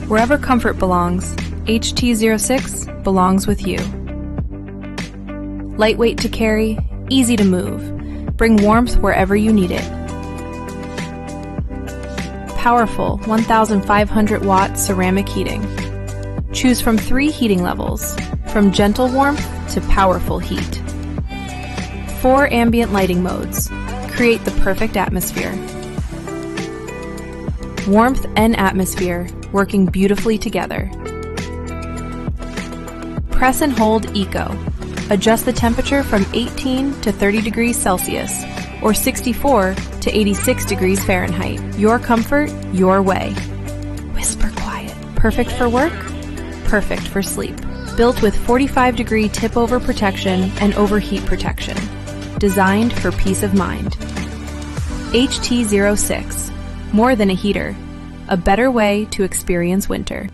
Wherever comfort belongs, HT06 belongs with you. Lightweight to carry, easy to move. Bring warmth wherever you need it. Powerful 1,500 watt ceramic heating. Choose from 3 heating levels, from gentle warmth to powerful heat. 4 ambient lighting modes create the perfect atmosphere. Warmth and atmosphere working beautifully together. Press and hold Eco. Adjust the temperature from 18 to 30 degrees Celsius or 64 to 86 degrees Fahrenheit. Your comfort, your way. Whisper quiet. Perfect for work, perfect for sleep. Built with 45-degree tip-over protection and overheat protection. Designed for peace of mind. HT06. More than a heater. A better way to experience winter.